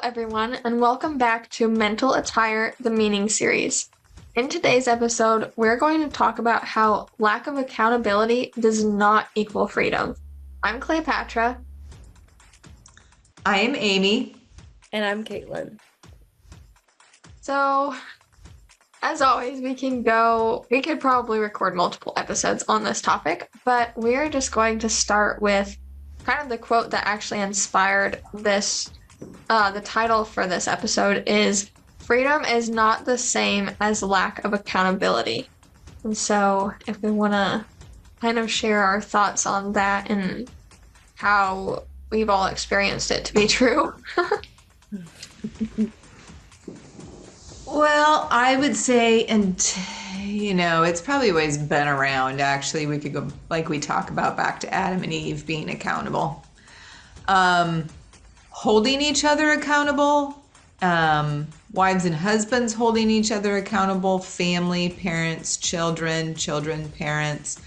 everyone, and welcome back to Mental Attire, the Meaning series. In today's episode, we're going to talk about how lack of accountability does not equal freedom. I'm Cleopatra. I am Amy. And I'm Caitlin. So, as always, we could probably record multiple episodes on this topic, but we're just going to start with kind of the quote that actually inspired this. The title for this episode is "Freedom is not the same as lack of accountability." And so if we want to kind of share our thoughts on that and how we've all experienced it to be true. Well, I would say, and it's probably always been around. Actually, we could go, like we talk about, back to Adam and Eve being accountable. Holding each other accountable, wives and husbands holding each other accountable, family, parents, children, parents.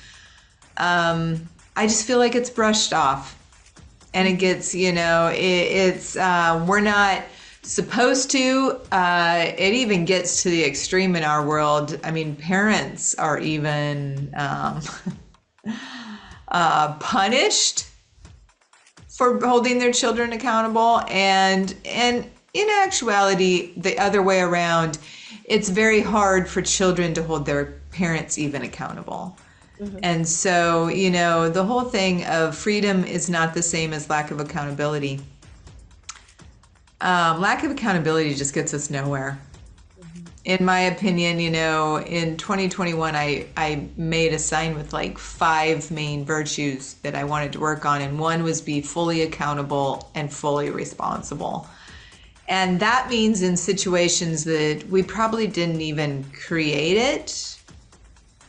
I just feel like it's brushed off, and it gets, we're not supposed to. It even gets to the extreme in our world. I mean, parents are even punished for holding their children accountable, and in actuality, the other way around, it's very hard for children to hold their parents even accountable. Mm-hmm. And so, the whole thing of freedom is not the same as lack of accountability. Lack of accountability just gets us nowhere. In my opinion, in 2021, I made a sign with like 5 main virtues that I wanted to work on. And one was be fully accountable and fully responsible. And that means in situations that we probably didn't even create it,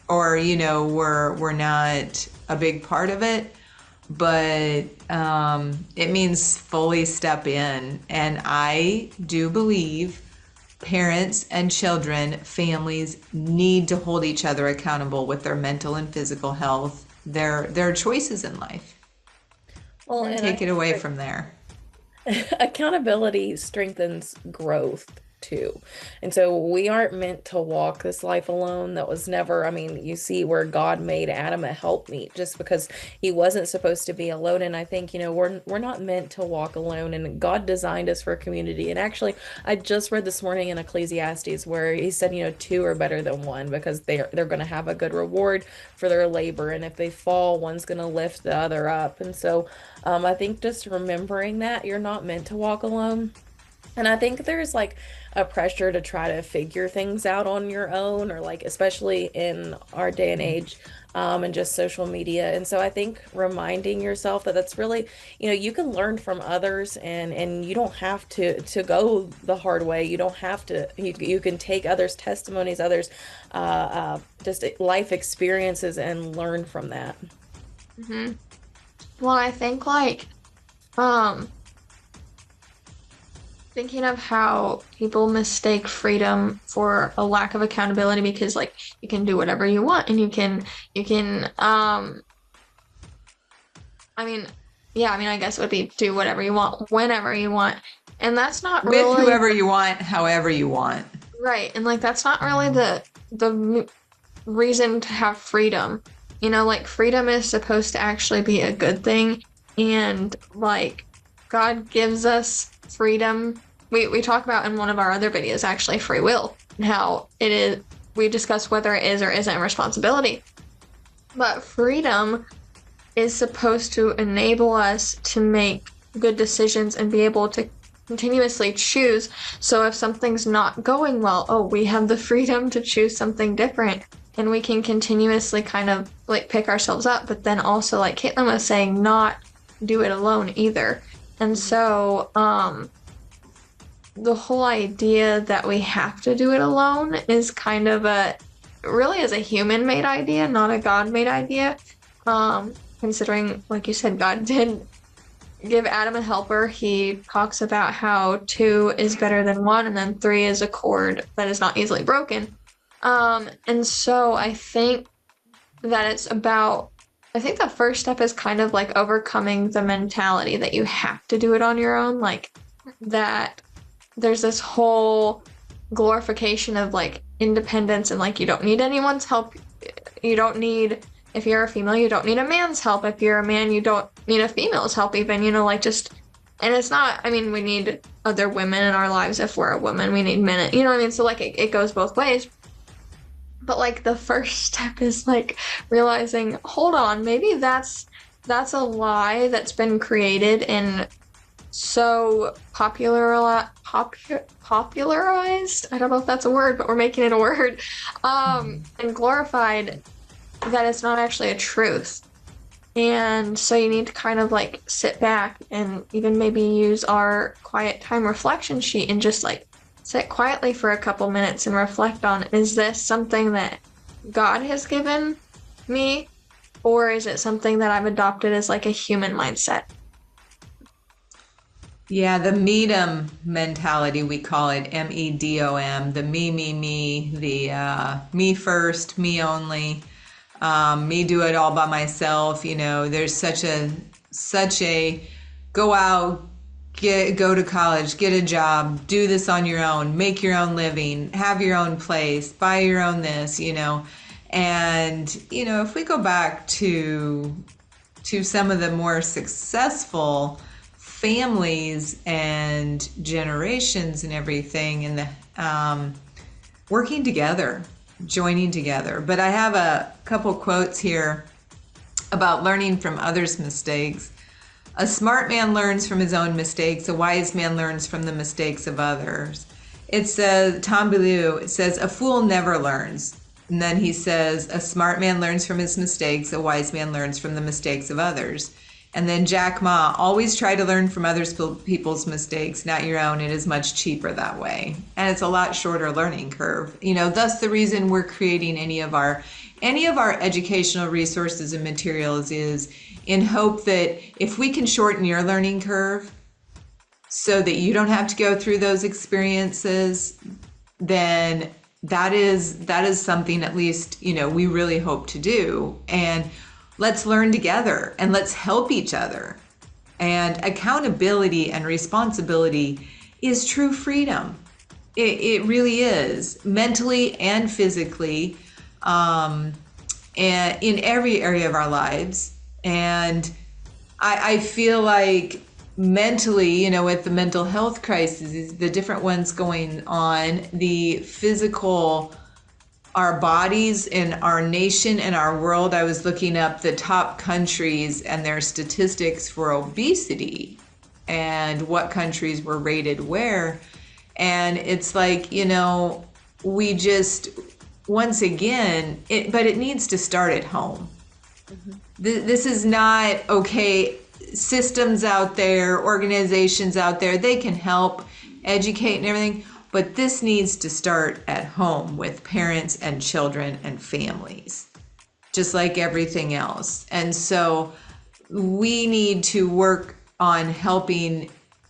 or, we're not a big part of it. But it means fully step in. And I do believe parents and children, families need to hold each other accountable with their mental and physical health, their choices in life. Well, and take it away from there. Accountability strengthens growth too. And so we aren't meant to walk this life alone. That was never, you see where God made Adam a helpmeet just because he wasn't supposed to be alone. And I think, we're not meant to walk alone, and God designed us for a community. And actually, I just read this morning in Ecclesiastes where he said, 2 are better than 1 because they're going to have a good reward for their labor. And if they fall, one's going to lift the other up. And so I think just remembering that you're not meant to walk alone. And I think there's like a pressure to try to figure things out on your own, or like, especially in our day and age, and just social media. And so I think reminding yourself that that's really, you can learn from others, and you don't have to go the hard way. You don't have to, you can take others' testimonies, others, just life experiences, and learn from that. Mm-hmm. Well, I think thinking of how people mistake freedom for a lack of accountability, because you can do whatever you want, and you can I guess it would be do whatever you want whenever you want, and that's not with really whoever you want, however you want, right? And that's not really the reason to have freedom. Freedom is supposed to actually be a good thing, and God gives us freedom. We talk about in one of our other videos, actually, free will, and how it is. We discuss whether it is or isn't a responsibility. But freedom is supposed to enable us to make good decisions and be able to continuously choose. So if something's not going well, we have the freedom to choose something different, and we can continuously kind of pick ourselves up, but then also, like Caitlin was saying, not do it alone either. And so, the whole idea that we have to do it alone is kind of really is a human-made idea, not a God-made idea. Considering, like you said, God did give Adam a helper. He talks about how 2 is better than 1, and then 3 is a cord that is not easily broken. And so I think that it's about, I think the first step is kind of overcoming the mentality that you have to do it on your own, that there's this whole glorification of like independence and like you don't need anyone's help. You don't need, if you're a female, you don't need a man's help. If you're a man, you don't need a female's help even, like just, and it's not, I mean, we need other women in our lives. If we're a woman, we need men, you know what I mean? So like it goes both ways. But like the first step is like realizing, hold on, maybe that's a lie that's been created and so popularized. I don't know if that's a word, but we're making it a word. And glorified, that it's not actually a truth. And so you need to kind of like sit back and even maybe use our quiet time reflection sheet and just like sit quietly for a couple minutes and reflect on, is this something that God has given me, or is it something that I've adopted as like a human mindset? Yeah, the medom mentality, we call it MEDOM, the me, the me first, me only, me do it all by myself. There's such a go out, go to college, get a job, do this on your own, make your own living, have your own place, buy your own this, and if we go back to some of the more successful families and generations and everything, and the working together, joining together. But I have a couple quotes here about learning from others' mistakes. A smart man learns from his own mistakes. A wise man learns from the mistakes of others. It says, Tom Bellew, it says, a fool never learns. And then he says, a smart man learns from his mistakes. A wise man learns from the mistakes of others. And then Jack Ma, always try to learn from others people's mistakes, not your own. It is much cheaper that way. And it's a lot shorter learning curve. Thus the reason we're creating any of our educational resources and materials is in hope that if we can shorten your learning curve so that you don't have to go through those experiences, then that is something at least, we really hope to do. And let's learn together and let's help each other. And accountability and responsibility is true freedom. It really is, mentally and physically, and in every area of our lives. And I feel like mentally, with the mental health crises, the different ones going on, the physical, our bodies in our nation and our world. I was looking up the top countries and their statistics for obesity and what countries were rated where. And it's like, we just, once again, but it needs to start at home. Mm-hmm. This is not, okay, systems out there, organizations out there, they can help educate and everything, but this needs to start at home with parents and children and families, just like everything else. And so we need to work on helping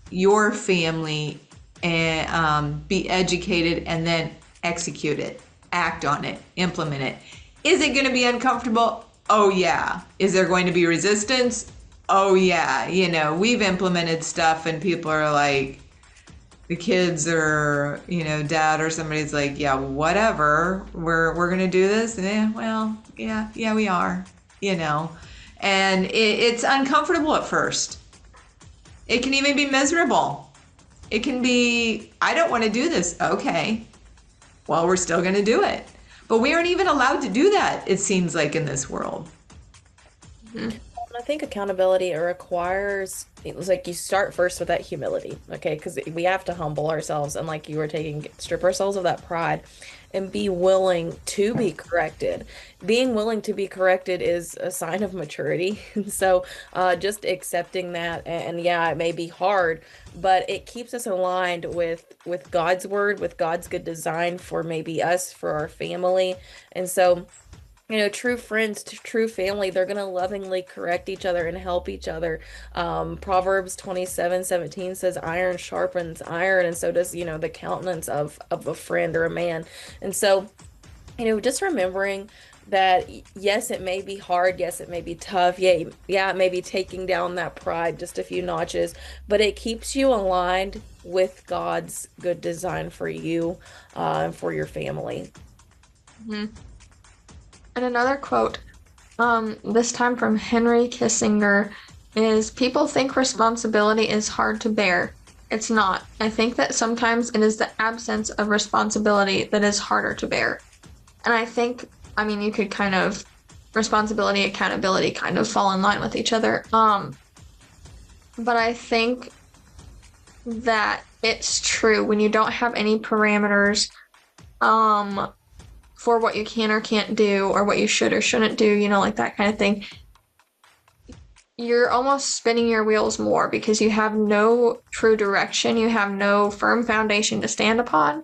your family and be educated and then execute it, act on it, implement it. Is it going to be uncomfortable? Oh yeah. Is there going to be resistance? Oh yeah. We've implemented stuff and people are like, the kids or, dad or somebody's like, yeah, whatever, we're going to do this. Well, yeah, we are, and it's uncomfortable at first. It can even be miserable. It can be, I don't want to do this. Okay. Well, we're still going to do it. But we aren't even allowed to do that, it seems like, in this world. Mm-hmm. I think accountability requires, it's like you start first with that humility, okay? Because we have to humble ourselves and, like you were strip ourselves of that pride and be willing to be corrected. Being willing to be corrected is a sign of maturity. So just accepting that, and yeah, it may be hard, but it keeps us aligned with God's word, with God's good design for maybe us, for our family. And so true friends, true family, they're going to lovingly correct each other and help each other. Proverbs 27:17 says, iron sharpens iron, and so does, the countenance of a friend or a man. And so, just remembering that yes, it may be hard, yes, it may be tough, yeah, it may be taking down that pride just a few notches, but it keeps you aligned with God's good design for you, and for your family. Mhm. And another quote, this time from Henry Kissinger, is people think responsibility is hard to bear. It's not. I think that sometimes it is the absence of responsibility that is harder to bear. And I think, I mean, you could kind of responsibility, accountability kind of fall in line with each other. But I think that it's true when you don't have any parameters, for what you can or can't do, or what you should or shouldn't do, like that kind of thing. You're almost spinning your wheels more because you have no true direction, you have no firm foundation to stand upon.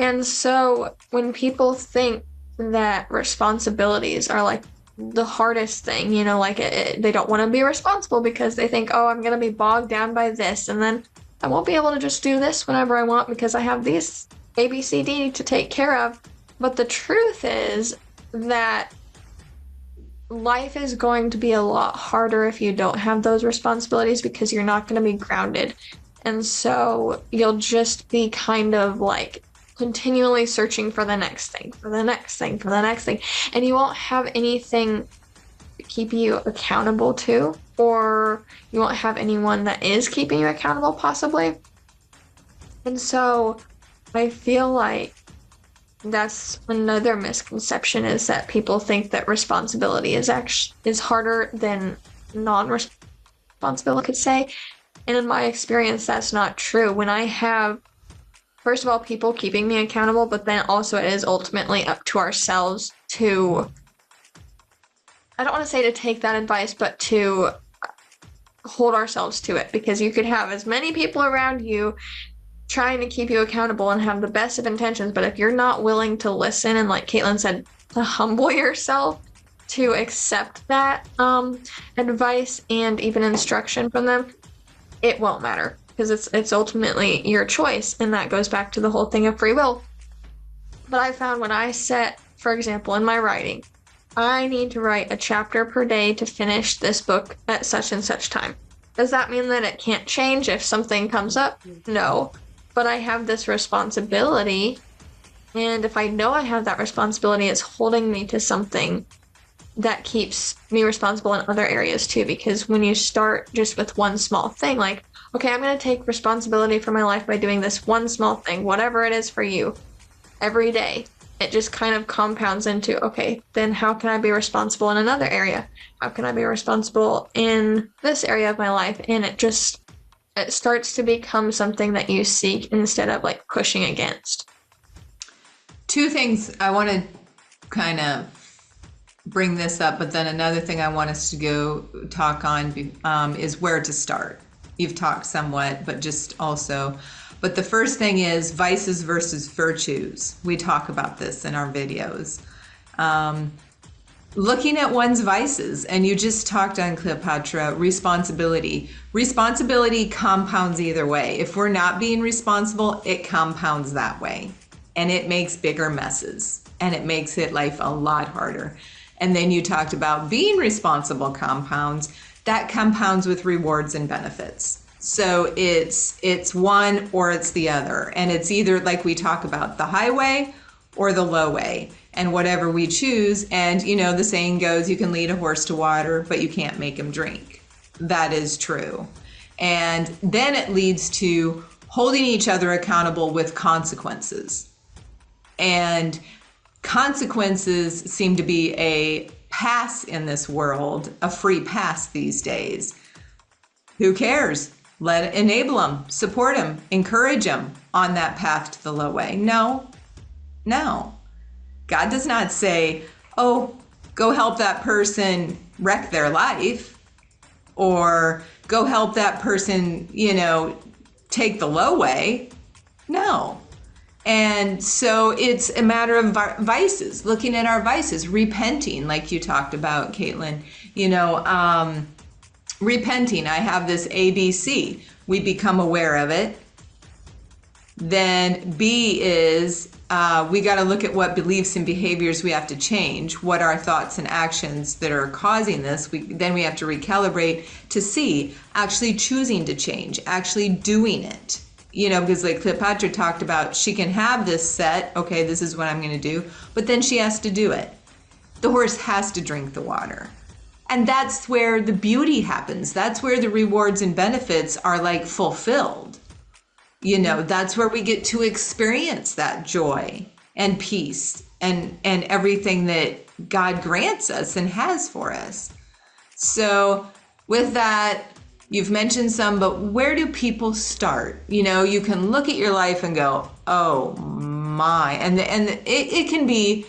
And so when people think that responsibilities are like the hardest thing, like they don't want to be responsible because they think, oh, I'm going to be bogged down by this, and then I won't be able to just do this whenever I want because I have these A, B, C, D to take care of. But the truth is that life is going to be a lot harder if you don't have those responsibilities because you're not going to be grounded. And so you'll just be kind of like continually searching for the next thing, for the next thing, for the next thing. And you won't have anything to keep you accountable to, or you won't have anyone that is keeping you accountable, possibly. And so I feel like that's another misconception, is that people think that responsibility is harder than non-responsibility, could say. And in my experience, that's not true. When I have, first of all, people keeping me accountable, but then also it is ultimately up to ourselves to, I don't want to say to take that advice, but to hold ourselves to it, because you could have as many people around you trying to keep you accountable and have the best of intentions, but if you're not willing to listen and, like Caitlin said, to humble yourself to accept that advice and even instruction from them, it won't matter, because it's ultimately your choice, and that goes back to the whole thing of free will. But I found when I set, for example, in my writing, I need to write a chapter per day to finish this book at such and such time. Does that mean that it can't change if something comes up? No. But I have this responsibility, and if I know I have that responsibility, it's holding me to something that keeps me responsible in other areas too. Because when you start just with one small thing, like, okay, I'm going to take responsibility for my life by doing this one small thing, whatever it is for you, every day, it just kind of compounds into, okay, then how can I be responsible in another area? How can I be responsible in this area of my life? And it starts to become something that you seek instead of like pushing against. Two things I want to kind of bring this up, but then another thing I want us to go talk on is where to start. You've talked somewhat, but just also, but the first thing is vices versus virtues. We talk about this in our videos. Looking at one's vices, and you just talked on Cleopatra, responsibility. Responsibility compounds either way. If we're not being responsible, it compounds that way. And it makes bigger messes. And it makes life a lot harder. And then you talked about being responsible compounds. That compounds with rewards and benefits. So it's one or it's the other. And it's either, like we talk about, the highway or the low way. And whatever we choose, and the saying goes, you can lead a horse to water, but you can't make him drink. That is true. And then it leads to holding each other accountable with consequences. And consequences seem to be a pass in this world, a free pass these days. Who cares? Enable them, support them, encourage them on that path to the low way. No. God does not say, oh, go help that person wreck their life, or go help that person, take the low way. No. And so it's a matter of vices, looking at our vices, repenting, like you talked about, Caitlin, repenting. I have this ABC. We become aware of it. Then B is we got to look at what beliefs and behaviors we have to change. What are thoughts and actions that are causing this? Then we have to recalibrate to see actually choosing to change, actually doing it. Because like Cleopatra talked about, she can have this set, okay, this is what I'm going to do, but then she has to do it. The horse has to drink the water. And that's where the beauty happens. That's where the rewards and benefits are like fulfilled. That's where we get to experience that joy and peace and everything that God grants us and has for us. So with that, you've mentioned some, but where do people start? You can look at your life and go, oh my, and it can be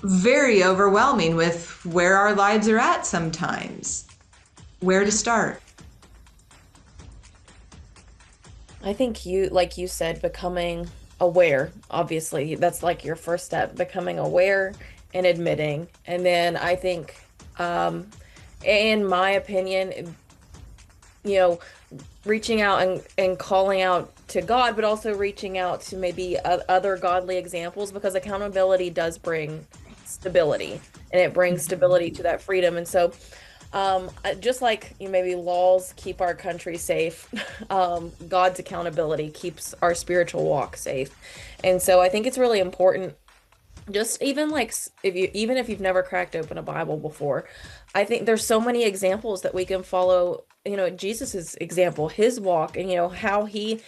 very overwhelming with where our lives are at sometimes. Where to start? I think like you said, becoming aware, obviously, that's like your first step, becoming aware and admitting. And then I think, in my opinion, reaching out and calling out to God, but also reaching out to maybe other godly examples, because accountability does bring stability, and it brings stability to that freedom. And so just like maybe laws keep our country safe, God's accountability keeps our spiritual walk safe. And so I think it's really important, just even like if you've never cracked open a Bible before, I think there's so many examples that we can follow, Jesus's example, his walk, and how he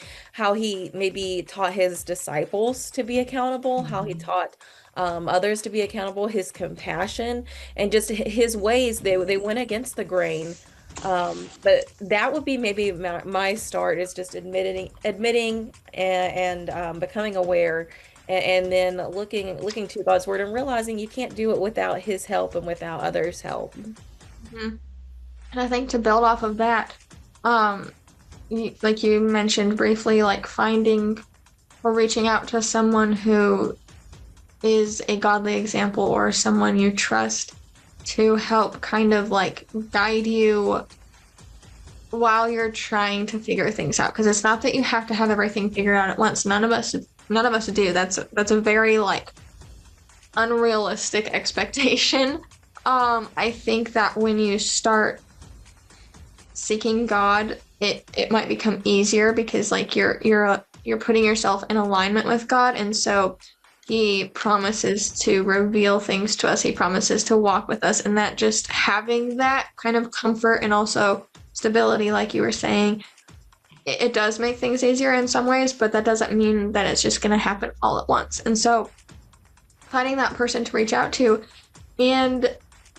maybe taught his disciples to be accountable, how he taught others to be accountable, his compassion, and just his ways. They went against the grain. But that would be maybe my start, is just admitting and becoming aware, and then looking to God's word and realizing you can't do it without his help and without others' help. Mm-hmm. And I think to build off of that, like you mentioned briefly, like finding or reaching out to someone who is a godly example or someone you trust to help kind of like guide you while you're trying to figure things out. Because it's not that you have to have everything figured out at once. None of us do. That's a very like unrealistic expectation. I think that when you start seeking God, it might become easier, because like you're putting yourself in alignment with God, and so he promises to reveal things to us. He promises to walk with us, and that just having that kind of comfort and also stability, like you were saying, it does make things easier in some ways, but that doesn't mean that it's just going to happen all at once. And so finding that person to reach out to, and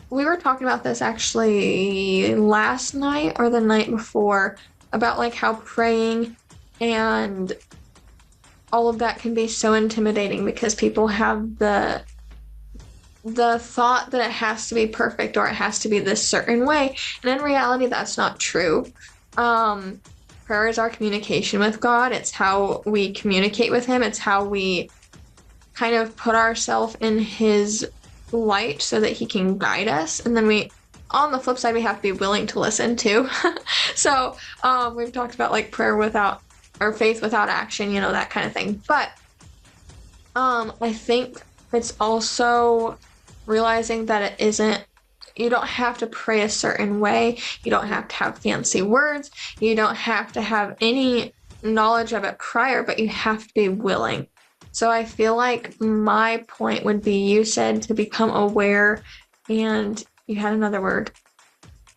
we were talking about this actually last night or the night before, about like how praying and all of that can be so intimidating, because people have the thought that it has to be perfect or it has to be this certain way. And in reality, that's not true. Prayer is our communication with God. It's how we communicate with him. It's how we kind of put ourselves in his light so that he can guide us. And then on the flip side, we have to be willing to listen too. So we've talked about like prayer without, or faith without action, that kind of thing. But I think it's also realizing that you don't have to pray a certain way. You don't have to have fancy words. You don't have to have any knowledge of it prior, but you have to be willing. So I feel like my point would be, you said to become aware, and you had another word.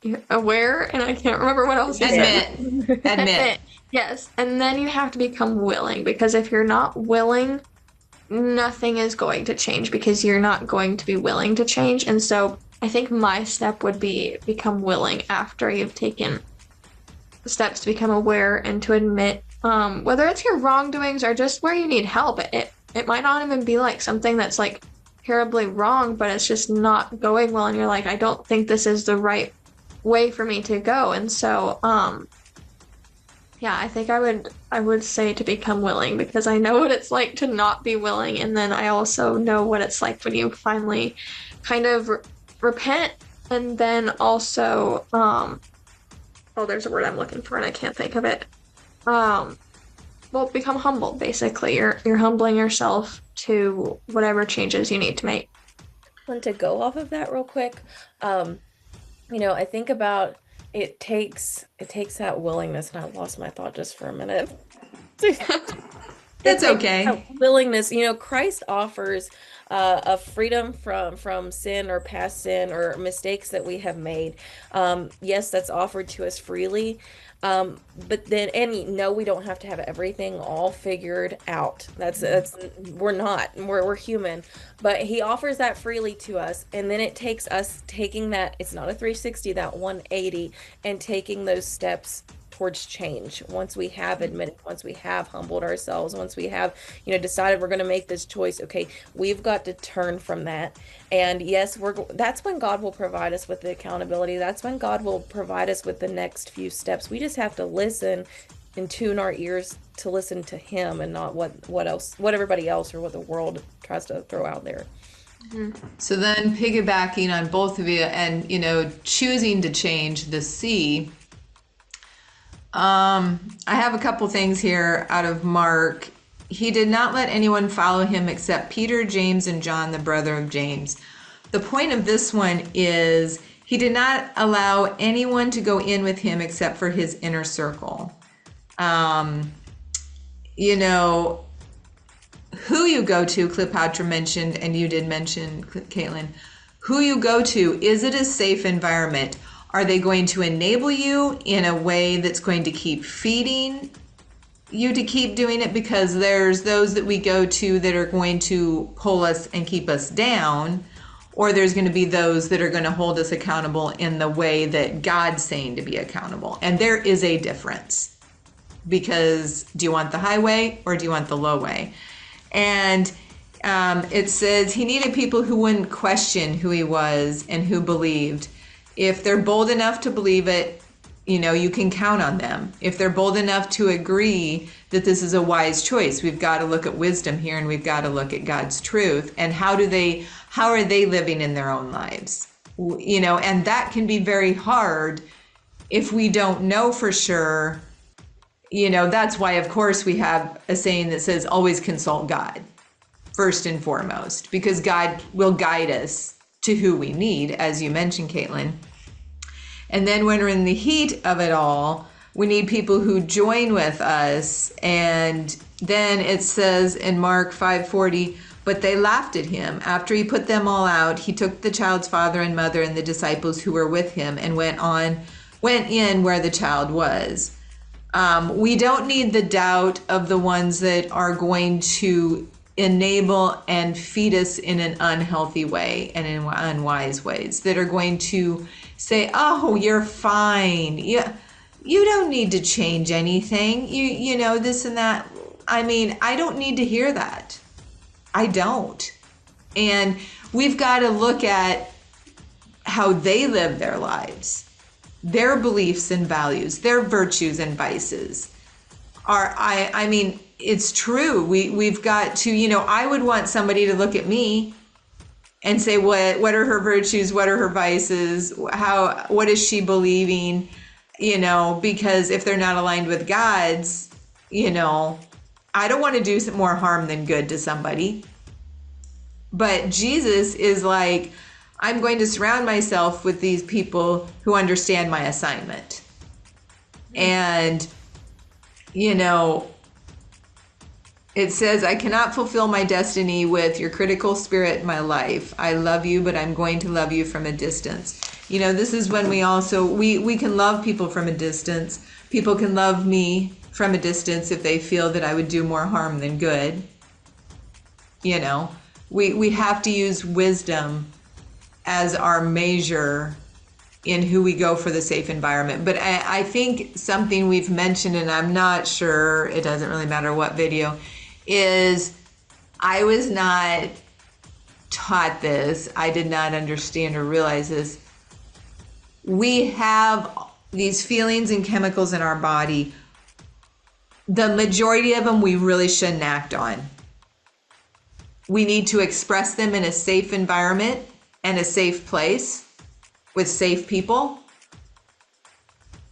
You're aware, and I can't remember what else you said. Admit. Yes, and then you have to become willing, because if you're not willing, nothing is going to change, because you're not going to be willing to change. And so I think my step would be become willing after you've taken steps to become aware and to admit, whether it's your wrongdoings or just where you need help. It might not even be like something that's like terribly wrong, but it's just not going well, and you're like, I don't think this is the right way for me to go. And so yeah, I think I would say to become willing, because I know what it's like to not be willing, and then I also know what it's like when you finally kind of repent, and then also there's a word I'm looking for and I can't think of it. well, become humble, basically. You're humbling yourself to whatever changes you need to make. And to go off of that real quick, um, I think about it takes that willingness, and I lost my thought just for a minute. It That's takes okay. that willingness. Christ offers a freedom from sin or past sin or mistakes that we have made. Yes, that's offered to us freely. But then, and no, we don't have to have everything all figured out. That's we're not. We're human, but He offers that freely to us, and then it takes us taking that. It's not a 360, that 180, and taking those steps towards change. Once we have admitted, once we have humbled ourselves, once we have, decided we're going to make this choice, okay, we've got to turn from that. And yes, that's when God will provide us with the accountability. That's when God will provide us with the next few steps. We just have to listen and tune our ears to listen to Him, and not what everybody else or what the world tries to throw out there. So then piggybacking on both of you and, choosing to change the C. I have a couple things here out of Mark. He did not let anyone follow him except Peter, James, and John, the brother of James. The point of this one is he did not allow anyone to go in with him except for his inner circle. Who you go to, Cleopatra mentioned, and you did mention, Caitlin, who you go to, is it a safe environment? Are they going to enable you in a way that's going to keep feeding you to keep doing it? Because there's those that we go to that are going to pull us and keep us down, or there's going to be those that are going to hold us accountable in the way that God's saying to be accountable. And there is a difference, because do you want the highway or do you want the low way? And it says he needed people who wouldn't question who he was and who believed. If they're bold enough to believe it, you can count on them. If they're bold enough to agree that this is a wise choice, we've got to look at wisdom here, and we've got to look at God's truth and how are they living in their own lives? And that can be very hard if we don't know for sure. That's why, of course, we have a saying that says always consult God first and foremost, because God will guide us to who we need, as you mentioned, Caitlin. And then when we're in the heat of it all, we need people who join with us. And then it says in Mark 5:40, but they laughed at him. After he put them all out, he took the child's father and mother and the disciples who were with him and went in where the child was. We don't need the doubt of the ones that are going to enable and feed us in an unhealthy way and in unwise ways, that are going to say, oh, you're fine. Yeah, you don't need to change anything. You know, this and that. I mean, I don't need to hear that. I don't. And we've got to look at how they live their lives, their beliefs and values, their virtues and vices. I mean, it's true. We've got to, I would want somebody to look at me and say, what are her virtues? What are her vices? What is she believing? Because if they're not aligned with God's, I don't want to do some more harm than good to somebody. But Jesus is like, I'm going to surround myself with these people who understand my assignment. And, it says, I cannot fulfill my destiny with your critical spirit in my life. I love you, but I'm going to love you from a distance. This is when we can love people from a distance. People can love me from a distance if they feel that I would do more harm than good. We have to use wisdom as our measure in who we go for the safe environment. But I think something we've mentioned, and I'm not sure, it doesn't really matter what video, is I was not taught this. I did not understand or realize this. We have these feelings and chemicals in our body. The majority of them we really shouldn't act on. We need to express them in a safe environment and a safe place with safe people,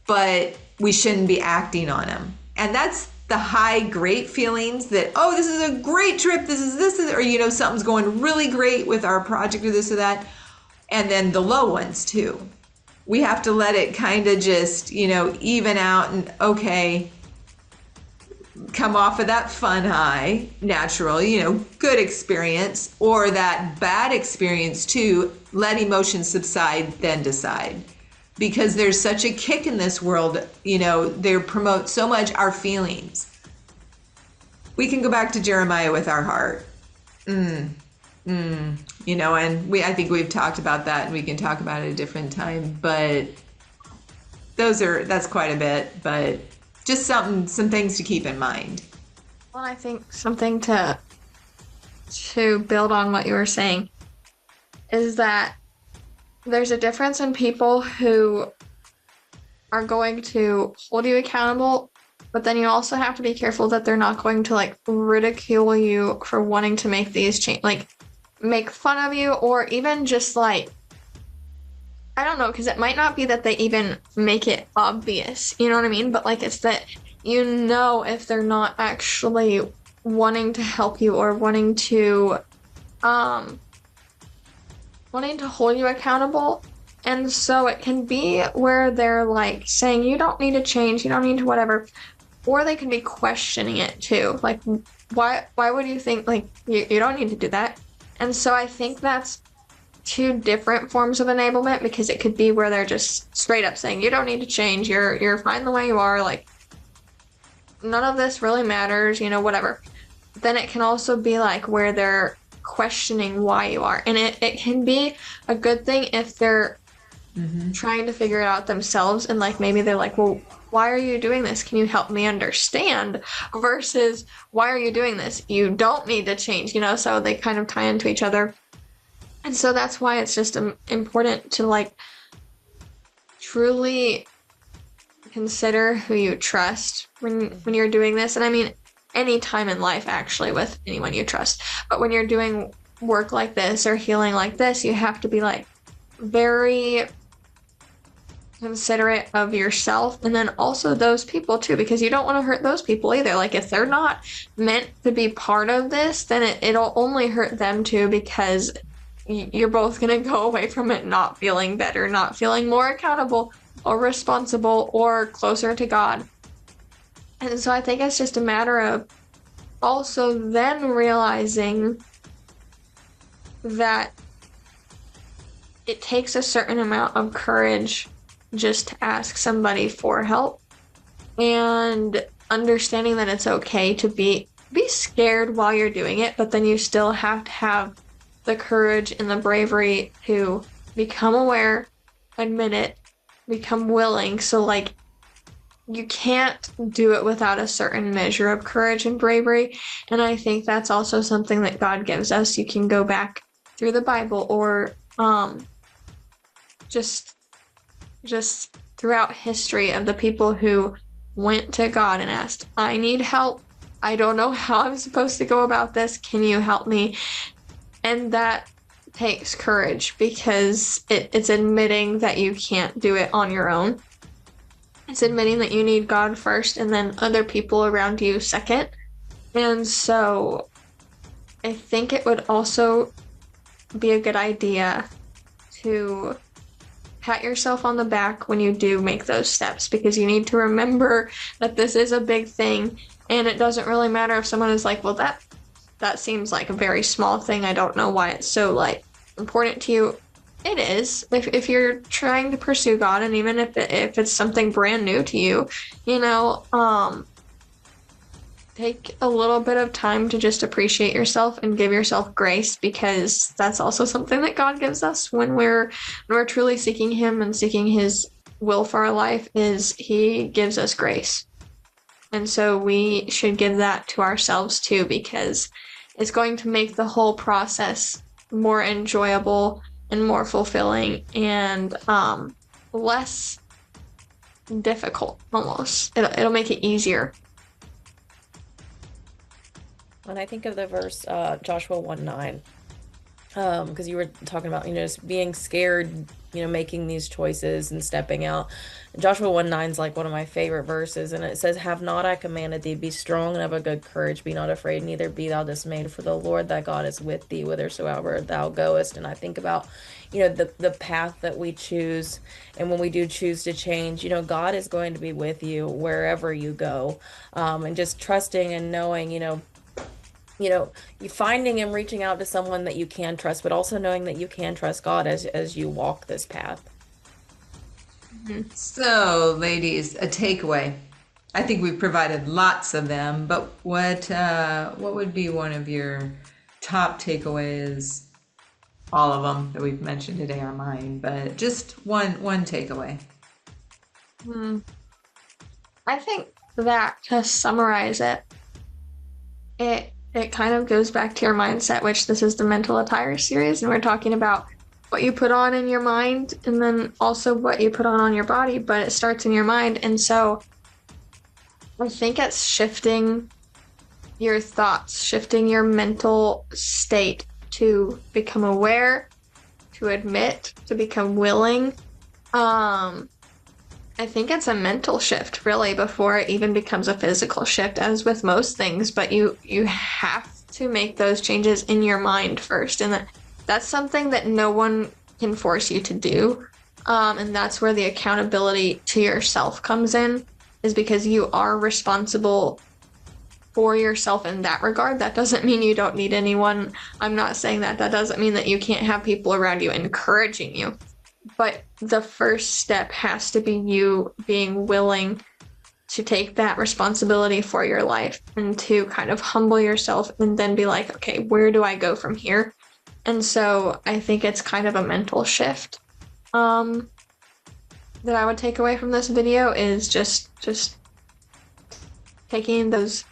but we shouldn't be acting on them. And that's the high, great feelings that, oh, this is a great trip, or, you know, something's going really great with our project or this or that. And then the low ones too. We have to let it kind of just, you know, even out and, okay, come off of that fun high, natural, you know, good experience, or that bad experience too, let emotions subside, then decide. Because there's such a kick in this world, you know, they promote so much our feelings. We can go back to Jeremiah with our heart. You know, and I think we've talked about that, and we can talk about it a different time, but that's quite a bit, but just some things to keep in mind. Well, I think something to build on what you were saying is that there's a difference in people who are going to hold you accountable, but then you also have to be careful that they're not going to like ridicule you for wanting to make these change, like make fun of you, or even just like, I don't know, because it might not be that they even make it obvious, you know what I mean? But like, it's that, you know, if they're not actually wanting to help you or wanting to hold you accountable. And so it can be where they're like saying, you don't need to change, you don't need to whatever. Or they can be questioning it too. Like, why would you think, like, you don't need to do that? And so I think that's two different forms of enablement, because it could be where they're just straight up saying, you don't need to change, you're fine the way you are, like, none of this really matters, you know, whatever. Then it can also be like where they're questioning why you are. And it can be a good thing if they're trying to figure it out themselves, and like maybe they're like, well, why are you doing this? Can you help me understand? Versus, why are you doing this? You don't need to change, you know? So they kind of tie into each other. And so that's why it's just important to like truly consider who you trust when you're doing this. And I mean, any time in life actually, with anyone you trust. But when you're doing work like this or healing like this, you have to be like very considerate of yourself, and then also those people too, because you don't want to hurt those people either. Like, if they're not meant to be part of this, then it'll only hurt them too, because you're both going to go away from it not feeling better, not feeling more accountable or responsible or closer to God. And so I think it's just a matter of also then realizing that it takes a certain amount of courage just to ask somebody for help, and understanding that it's okay to be scared while you're doing it, but then you still have to have the courage and the bravery to become aware, admit it, become willing. So like, you can't do it without a certain measure of courage and bravery. And I think that's also something that God gives us. You can go back through the Bible, or just throughout history of the people who went to God and asked, I need help. I don't know how I'm supposed to go about this. Can you help me? And that takes courage, because it's admitting that you can't do it on your own. It's admitting that you need God first, and then other people around you second. And so I think it would also be a good idea to pat yourself on the back when you do make those steps, because you need to remember that this is a big thing, and it doesn't really matter if someone is like, well, that seems like a very small thing, I don't know why it's so like important to you. It is. If you're trying to pursue God, and even if it's something brand new to you, you know, take a little bit of time to just appreciate yourself and give yourself grace, because that's also something that God gives us when we're truly seeking Him and seeking His will for our life, is He gives us grace. And so we should give that to ourselves too, because it's going to make the whole process more enjoyable and more fulfilling, and less difficult almost. It'll make it easier. When I think of the verse, Joshua 1:9, because you were talking about, you know, just being scared making these choices and stepping out. Joshua 1:9 is like one of my favorite verses, and it says, "Have not I commanded thee, be strong and of a good courage, be not afraid, neither be thou dismayed, for the Lord thy God is with thee whithersoever thou goest." And I think about, the path that we choose, and when we do choose to change, God is going to be with you wherever you go. And just trusting and knowing, you finding and reaching out to someone that you can trust, but also knowing that you can trust God as you walk this path. So, ladies, a takeaway. I think we've provided lots of them, but what would be one of your top takeaways? All of them that we've mentioned today are mine, but just one takeaway. I think that to summarize it kind of goes back to your mindset, which this is the mental attire series, and we're talking about what you put on in your mind and then also what you put on your body, but it starts in your mind. And so I think it's shifting your thoughts, shifting your mental state to become aware, to admit, to become willing. I think it's a mental shift really before it even becomes a physical shift, as with most things, but you have to make those changes in your mind first, and that's something that no one can force you to do. And that's where the accountability to yourself comes in, is because you are responsible for yourself in that regard. That doesn't mean you don't need anyone. I'm not saying that. That doesn't mean that you can't have people around you encouraging you. But the first step has to be you being willing to take that responsibility for your life and to kind of humble yourself and then be like, okay, where do I go from here? And so I think it's kind of a mental shift that I would take away from this video, is just taking those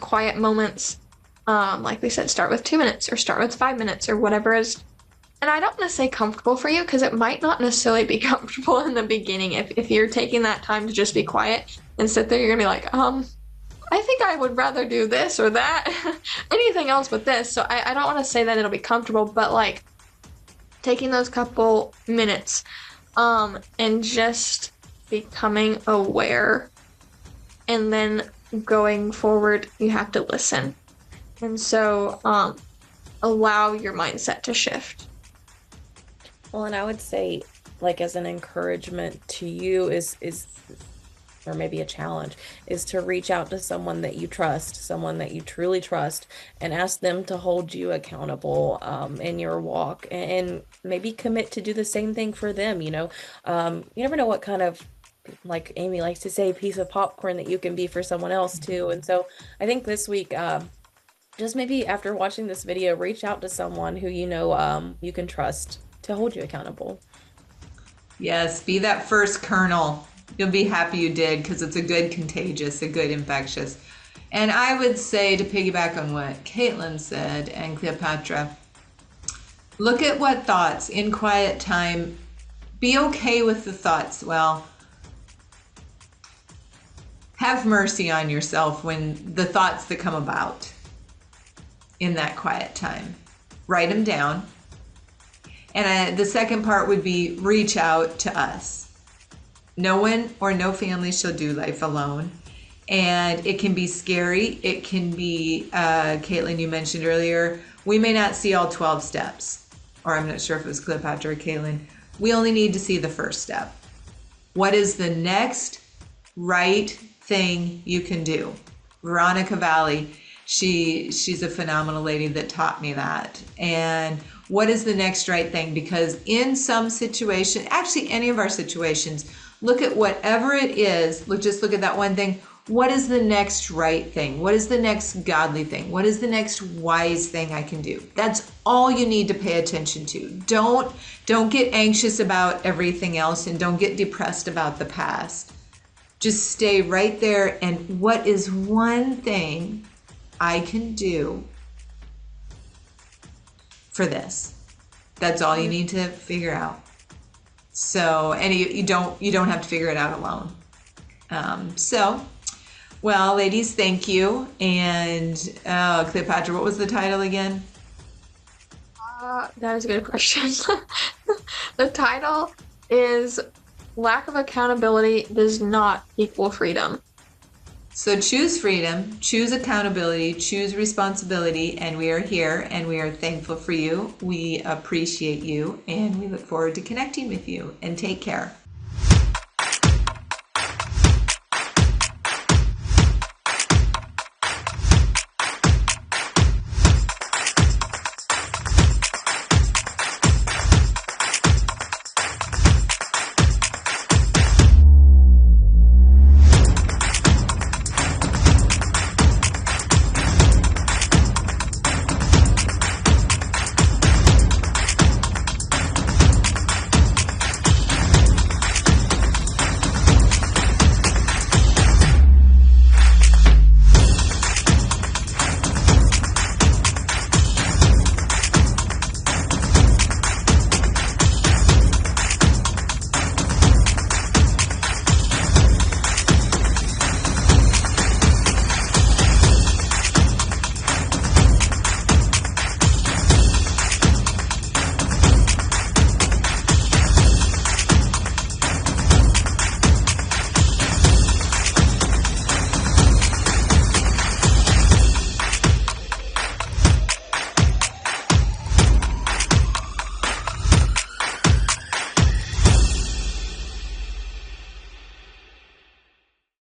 quiet moments. Like we said, start with 2 minutes or start with 5 minutes or whatever is. And I don't want to say comfortable for you, because it might not necessarily be comfortable in the beginning. If you're taking that time to just be quiet and sit there, you're gonna be like, I think I would rather do this or that, anything else but this. So I don't want to say that it'll be comfortable, but like taking those couple minutes, and just becoming aware, and then going forward, you have to listen. And so, allow your mindset to shift. Well, and I would say, like, as an encouragement to you is or maybe a challenge, is to reach out to someone that you trust, someone that you truly trust, and ask them to hold you accountable in your walk, and maybe commit to do the same thing for them. You never know what kind of, like Amy likes to say, piece of popcorn that you can be for someone else too. And so I think this week, just maybe after watching this video, reach out to someone who you can trust to hold you accountable. Yes, be that first kernel. You'll be happy you did, because it's a good contagious, a good infectious. And I would say, to piggyback on what Caitlin said and Cleopatra, look at what thoughts in quiet time. Be okay with the thoughts. Well, have mercy on yourself when the thoughts that come about in that quiet time. Write them down. And the second part would be reach out to us. No one or no family shall do life alone. And it can be scary. It can be, Caitlin, you mentioned earlier, we may not see all 12 steps. Or I'm not sure if it was Cleopatra or Caitlin. We only need to see the first step. What is the next right thing you can do? Veronica Valley, she's a phenomenal lady that taught me that. And what is the next right thing? Because in some situation, actually any of our situations, look at whatever it is, just look at that one thing. What is the next right thing? What is the next godly thing? What is the next wise thing I can do? That's all you need to pay attention to. Don't get anxious about everything else, and don't get depressed about the past. Just stay right there, and what is one thing I can do for this? That's all you need to figure out. So, and you don't have to figure it out alone. Well, ladies, thank you. And Cleopatra, what was the title again? That is a good question. The title is Lack of Accountability Does Not Equal Freedom. So choose freedom, choose accountability, choose responsibility, and we are here and we are thankful for you. We appreciate you and we look forward to connecting with you, and take care.